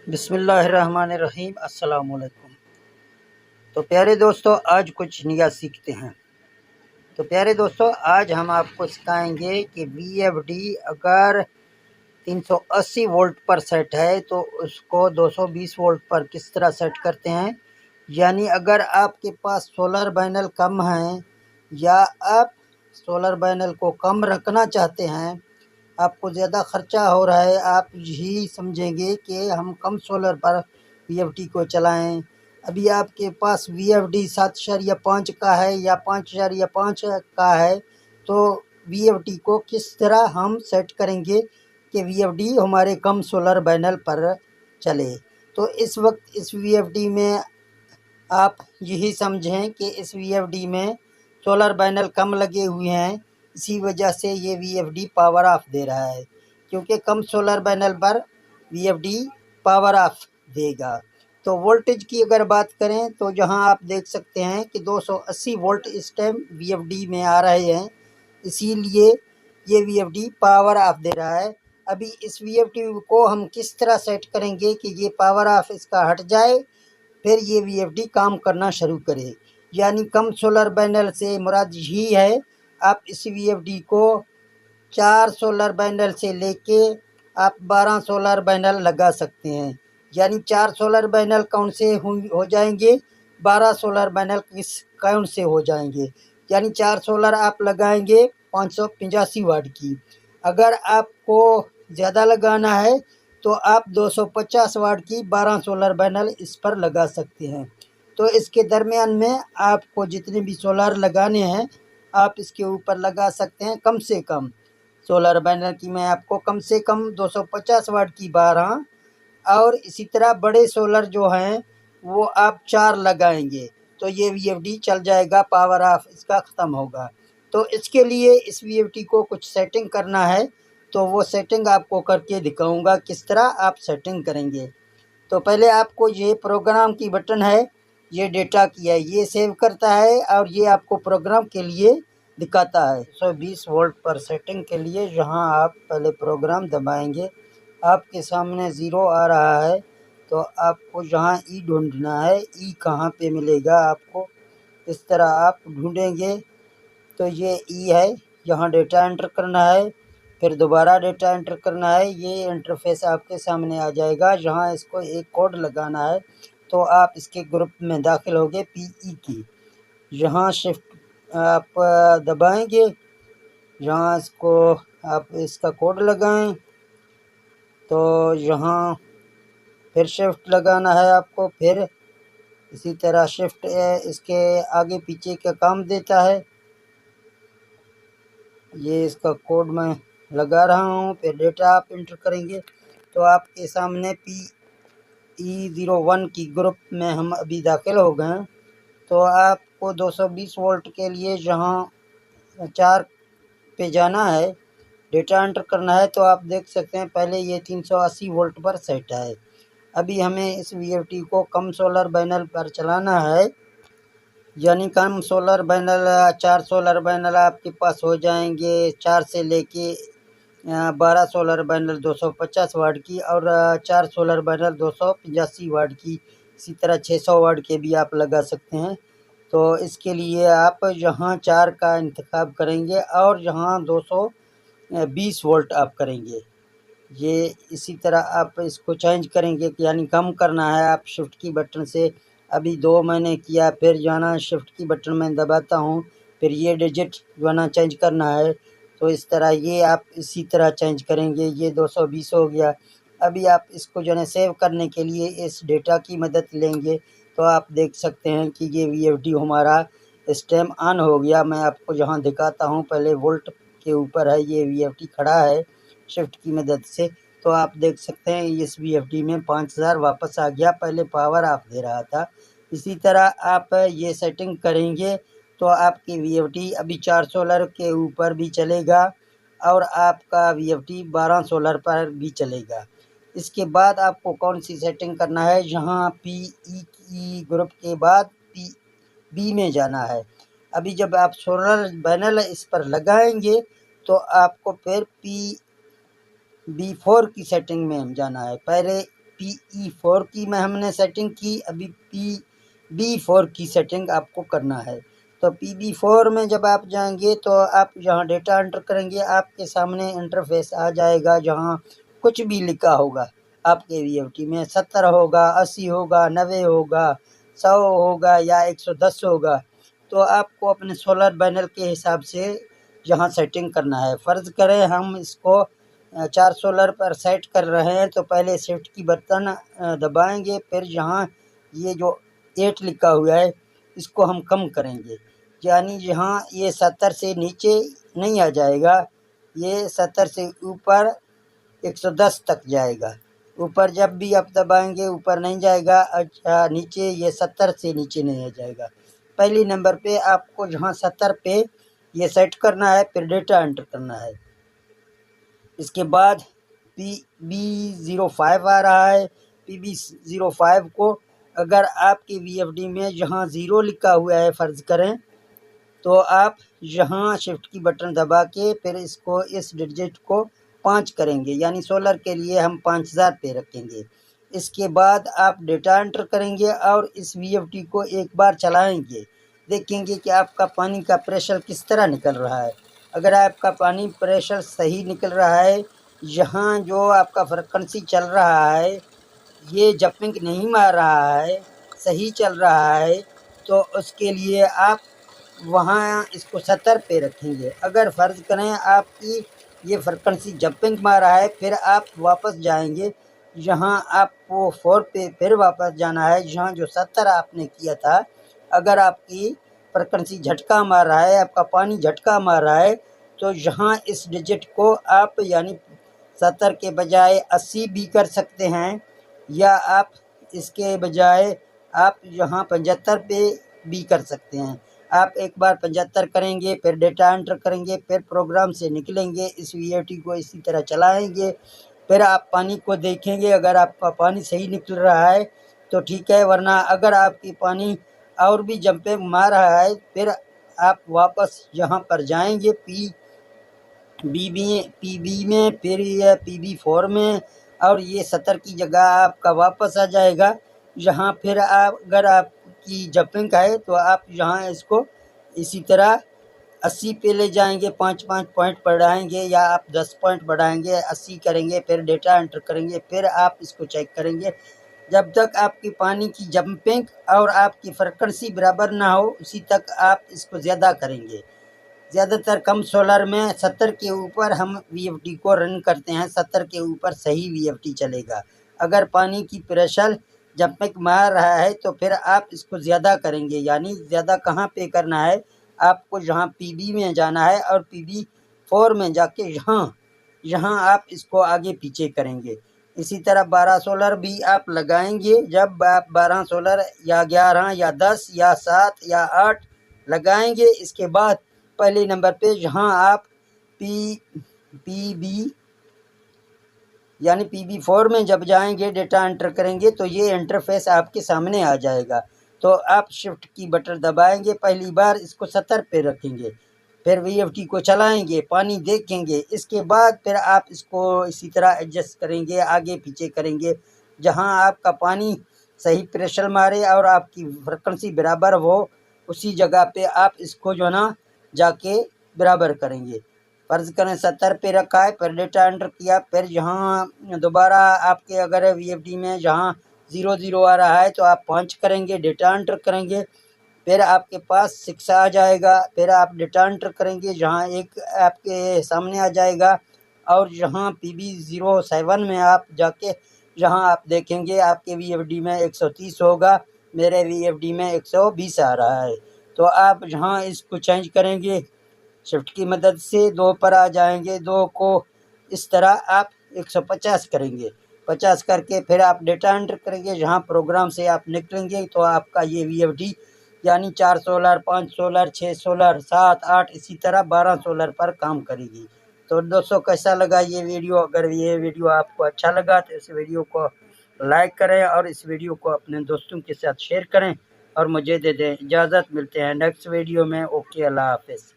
بسم اللہ الرحمن الرحیم۔ السلام علیکم۔ تو پیارے دوستو، آج کچھ نیا سیکھتے ہیں۔ تو پیارے دوستو، آج ہم آپ کو سکھائیں گے کہ وی ایف ڈی اگر 380 وولٹ پر سیٹ ہے تو اس کو 220 وولٹ پر کس طرح سیٹ کرتے ہیں۔ یعنی اگر آپ کے پاس سولر پینل کم ہیں یا آپ سولر پینل کو کم رکھنا چاہتے ہیں، آپ کو زیادہ خرچہ ہو رہا ہے، آپ یہی سمجھیں گے کہ ہم کم سولر پر وی ایف ڈی کو چلائیں۔ ابھی آپ کے پاس وی ایف ڈی 7.5 کا ہے یا 5.5 کا ہے، تو وی ایف ڈی کو کس طرح ہم سیٹ کریں گے کہ وی ایف ڈی ہمارے کم سولر پینل پر چلے۔ تو اس وقت اس وی ایف ڈی میں آپ یہی سمجھیں کہ اس وی ایف ڈی میں سولر پینل کم لگے ہوئے ہیں، اسی وجہ سے یہ V F D power off دے رہا ہے، کیونکہ کم سولر پینل پر V F D power off دے گا۔ تو وولٹیج کی اگر بات کریں تو جہاں آپ دیکھ سکتے ہیں کہ 280 وولٹ اس ٹائم وی ایف ڈی میں آ رہے ہیں، اسی لیے یہ V F D power off دے رہا ہے۔ ابھی اس وی ایف ڈی کو ہم کس طرح سیٹ کریں گے کہ یہ پاور آف اس کا ہٹ جائے، پھر یہ وی ایف ڈی کام کرنا شروع کرے۔ یعنی کم سولر پینل سے مراد یہی ہے، آپ اس وی ایف ڈی کو 4 سولر پینل سے لے کے آپ 12 سولر پینل لگا سکتے ہیں۔ یعنی 4 سولر پینل کون سے ہو جائیں گے، 12 سولر پینل کون سے ہو جائیں گے۔ یعنی 4 سولر آپ لگائیں گے 585 واٹ کی۔ اگر آپ کو زیادہ لگانا ہے تو آپ 250 واٹ کی 12 سولر پینل اس پر لگا سکتے ہیں۔ تو اس کے درمیان میں آپ کو جتنے بھی سولر لگانے ہیں، آپ اس کے اوپر لگا سکتے ہیں کم سے کم سولر پینل کی میں آپ کو کم سے کم 250 واٹ کی 12، اور اسی طرح بڑے سولر جو ہیں وہ آپ 4 لگائیں گے تو یہ وی ایف ڈی چل جائے گا، پاور آف اس کا ختم ہوگا۔ تو اس کے لیے اس وی ایف ڈی کو کچھ سیٹنگ کرنا ہے، تو وہ سیٹنگ آپ کو کر کے دکھاؤں گا کس طرح آپ سیٹنگ کریں گے۔ تو پہلے آپ کو یہ پروگرام کی بٹن ہے، یہ ڈیٹا کی ہے، یہ سیو کرتا ہے اور یہ آپ کو پروگرام کے لیے دکھاتا ہے۔ 120 وولٹ پر سیٹنگ کے لیے یہاں آپ پہلے پروگرام دبائیں گے، آپ کے سامنے 0 آ رہا ہے، تو آپ کو یہاں ای ڈھونڈنا ہے۔ ای کہاں پہ ملے گا آپ کو، اس طرح آپ ڈھونڈیں گے تو یہ ای ہے، یہاں ڈیٹا انٹر کرنا ہے، پھر دوبارہ ڈیٹا انٹر کرنا ہے۔ یہ انٹرفیس آپ کے سامنے آ جائے گا، یہاں اس کو ایک کوڈ لگانا ہے، تو آپ اس کے گروپ میں داخل ہوگے پی ای کی، یہاں شفٹ آپ دبائیں گے، یہاں اس کو آپ اس کا کوڈ لگائیں، تو یہاں پھر شفٹ لگانا ہے آپ کو، پھر اسی طرح شفٹ اس کے آگے پیچھے کا کام دیتا ہے۔ یہ اس کا کوڈ میں لگا رہا ہوں، پھر ڈیٹا آپ انٹر کریں گے تو آپ کے سامنے پی ای 01 کی گروپ میں ہم ابھی داخل ہو گئے ہیں۔ تو آپ کو 220 وولٹ کے لیے یہاں 4 پہ جانا ہے، ڈیٹا انٹر کرنا ہے، تو آپ دیکھ سکتے ہیں پہلے یہ 380 وولٹ پر سیٹ ہے۔ ابھی ہمیں اس وی ایف ڈی کو کم سولر پینل پر چلانا ہے، یعنی کم سولر پینل 4 سولر پینل آپ کے پاس ہو جائیں گے، 4 سے لے کے 12 سولر پینل 250 واٹ کی، اور 4 سولر پینل 285 واٹ کی، اسی طرح 600 واٹ کے بھی آپ لگا سکتے ہیں۔ تو اس کے لیے آپ یہاں 4 کا انتخاب کریں گے اور یہاں 220 وولٹ آپ کریں گے۔ یہ اسی طرح آپ اس کو چینج کریں گے، یعنی کم کرنا ہے آپ شفٹ کی بٹن سے۔ ابھی 2 میں نے کیا، پھر جو ہے نا شفٹ کی بٹن میں دباتا ہوں، پھر یہ ڈیجٹ جو ہے نا چینج کرنا ہے، تو اس طرح یہ آپ اسی طرح چینج کریں گے۔ یہ 220 ہو گیا۔ ابھی آپ اس کو جو ہے سیو کرنے کے لیے اس ڈیٹا کی مدد لیں گے، تو آپ دیکھ سکتے ہیں کہ یہ وی ایف ڈی ہمارا اس ٹائم آن ہو گیا۔ میں آپ کو یہاں دکھاتا ہوں، پہلے وولٹ کے اوپر ہے یہ وی ایف ڈی کھڑا ہے شفٹ کی مدد سے، تو آپ دیکھ سکتے ہیں اس وی ایف ڈی میں 5000 واپس آ گیا، پہلے پاور آف دے رہا تھا۔ اسی طرح آپ یہ سیٹنگ کریں گے تو آپ کی وی ایف ڈی ابھی 4 سولر کے اوپر بھی چلے گا اور آپ کا وی ایف ڈی 12 سولر پر بھی چلے گا۔ اس کے بعد آپ کو کون سی سیٹنگ کرنا ہے، یہاں پی ای کی گروپ کے بعد پی بی میں جانا ہے۔ ابھی جب آپ سولر پینل اس پر لگائیں گے تو آپ کو پھر پی بی 4 کی سیٹنگ میں جانا ہے۔ پہلے PE4 کی میں ہم نے سیٹنگ کی، ابھی PB4 کی سیٹنگ آپ کو کرنا ہے۔ تو PB4 میں جب آپ جائیں گے تو آپ جہاں ڈیٹا انٹر کریں گے آپ کے سامنے انٹرفیس آ جائے گا، جہاں کچھ بھی لکھا ہوگا آپ کے VFD میں 70 ہوگا، 80 ہوگا، 90 ہوگا، 100 ہوگا یا 110 ہوگا۔ تو آپ کو اپنے سولر پینل کے حساب سے یہاں سیٹنگ کرنا ہے۔ فرض کریں ہم اس کو 4 سولر پر سیٹ کر رہے ہیں تو پہلے شفٹ کی بٹن دبائیں گے، پھر یہاں یہ جو 8 لکھا ہوا ہے اس کو ہم کم کریں گے، یعنی یہاں یہ 70 سے نیچے نہیں آ جائے گا، یہ 70 سے اوپر 110 تک جائے گا۔ اوپر جب بھی آپ دبائیں گے اوپر نہیں جائے گا، اچھا نیچے یہ 70 سے نیچے نہیں آ جائے گا۔ پہلی نمبر پہ آپ کو جہاں 70 پہ یہ سیٹ کرنا ہے، پھر ڈیٹا انٹر کرنا ہے۔ اس کے بعد PB05 آ رہا ہے۔ PB05 کو اگر آپ کے VFD میں جہاں 0 لکھا ہوا ہے فرض کریں تو آپ یہاں شفٹ کی بٹن دبا کے پھر اس ڈیجٹ کو 5 کریں گے، یعنی سولر کے لیے ہم 5000 پہ رکھیں گے۔ اس کے بعد آپ ڈیٹا انٹر کریں گے اور اس VFD کو ایک بار چلائیں گے، دیکھیں گے کہ آپ کا پانی کا پریشر کس طرح نکل رہا ہے۔ اگر آپ کا پانی پریشر صحیح نکل رہا ہے، یہاں جو آپ کا فریکوینسی چل رہا ہے یہ جمپنگ نہیں مار رہا ہے، صحیح چل رہا ہے، تو اس کے لیے آپ وہاں اس کو 70 پہ رکھیں گے۔ اگر فرض کریں آپ کی یہ فریکوینسی جمپنگ مار رہا ہے، پھر آپ واپس جائیں گے، یہاں آپ کو 4 پہ پھر واپس جانا ہے، یہاں جو 70 آپ نے کیا تھا۔ اگر آپ کی فریکوینسی جھٹکا مار رہا ہے، آپ کا پانی جھٹکا مار رہا ہے، تو یہاں اس ڈیجٹ کو آپ یعنی 70 کے بجائے 80 بھی کر سکتے ہیں، یا آپ اس کے بجائے آپ یہاں 75 پہ بھی کر سکتے ہیں۔ آپ ایک بار 75 کریں گے، پھر ڈیٹا انٹر کریں گے، پھر پروگرام سے نکلیں گے، اس VFD کو اسی طرح چلائیں گے، پھر آپ پانی کو دیکھیں گے۔ اگر آپ کا پانی صحیح نکل رہا ہے تو ٹھیک ہے، ورنہ اگر آپ کی پانی اور بھی جمپنگ مار رہا ہے، پھر آپ واپس یہاں پر جائیں گے PB میں، پھر یہ PB4 میں، اور یہ 70 کی جگہ آپ کا واپس آ جائے گا۔ یہاں پھر اگر آپ کی جمپنگ ہے تو آپ یہاں اس کو اسی طرح 80 پہ لے جائیں گے، 5 پوائنٹ بڑھائیں گے، یا آپ 10 پوائنٹ بڑھائیں گے، 80 کریں گے، پھر ڈیٹا انٹر کریں گے، پھر آپ اس کو چیک کریں گے۔ جب تک آپ کی پانی کی جمپنگ اور آپ کی فریکوینسی برابر نہ ہو اسی تک آپ اس کو زیادہ کریں گے۔ زیادہ تر کم سولر میں 70 کے اوپر ہم VFD کو رن کرتے ہیں، 70 کے اوپر صحیح VFD چلے گا۔ اگر پانی کی پریشر جمپنگ مار رہا ہے تو پھر آپ اس کو زیادہ کریں گے، یعنی زیادہ کہاں پہ کرنا ہے، آپ کو یہاں PB میں جانا ہے اور PB4 میں جا کے یہاں آپ اس کو آگے پیچھے کریں گے۔ اسی طرح 12 سولر بھی آپ لگائیں گے۔ جب آپ 12 سولر یا 11 یا 10 یا 7 یا 8 لگائیں گے، اس کے بعد پہلے نمبر پہ یہاں آپ PB4 میں جب جائیں گے، ڈیٹا انٹر کریں گے تو یہ انٹرفیس آپ کے سامنے آ جائے گا۔ تو آپ شفٹ کی بٹن دبائیں گے، پہلی بار اس کو 70 پہ رکھیں گے، پھر VFD کو چلائیں گے، پانی دیکھیں گے، اس کے بعد پھر آپ اس کو اسی طرح ایڈجسٹ کریں گے، آگے پیچھے کریں گے، جہاں آپ کا پانی صحیح پریشر مارے اور آپ کی فریکوینسی برابر ہو اسی جگہ پہ آپ اس کو جو نا جا کے برابر کریں گے۔ فرض کریں 70 پہ رکھا ہے، پھر ڈیٹا انٹر کیا، پھر یہاں دوبارہ آپ کے اگر VFD میں جہاں 00 آ رہا ہے تو آپ 5 کریں گے، ڈیٹا انٹر کریں گے، پھر آپ کے پاس 6 آ جائے گا، پھر آپ ڈیٹا انٹر کریں گے، جہاں 1 آپ کے سامنے آ جائے گا، اور یہاں PB07 میں آپ جا کے یہاں آپ دیکھیں گے آپ کے VFD میں 130 ہوگا، میرے VFD میں 120 آ رہا ہے۔ تو آپ یہاں اس کو چینج کریں گے، شفٹ کی مدد سے 2 پر آ جائیں گے، 2 کو اس طرح آپ 150 کریں گے، 50 کر کے پھر آپ ڈیٹا انٹر کریں گے، جہاں پروگرام سے آپ نکلیں گے تو آپ کا یہ VFD یعنی 4 سولر، 5 سولر، 6 سولر، 7، 8 اسی طرح 12 سولر پر کام کرے گی۔ تو دوستوں کیسا لگا یہ ویڈیو؟ اگر یہ ویڈیو آپ کو اچھا لگا تو اس ویڈیو کو لائک کریں اور اس ویڈیو کو اپنے دوستوں کے ساتھ شیئر کریں، اور مجھے دے دیں اجازت۔ ملتے ہیں نیکسٹ ویڈیو میں۔ اوکے، اللہ حافظ۔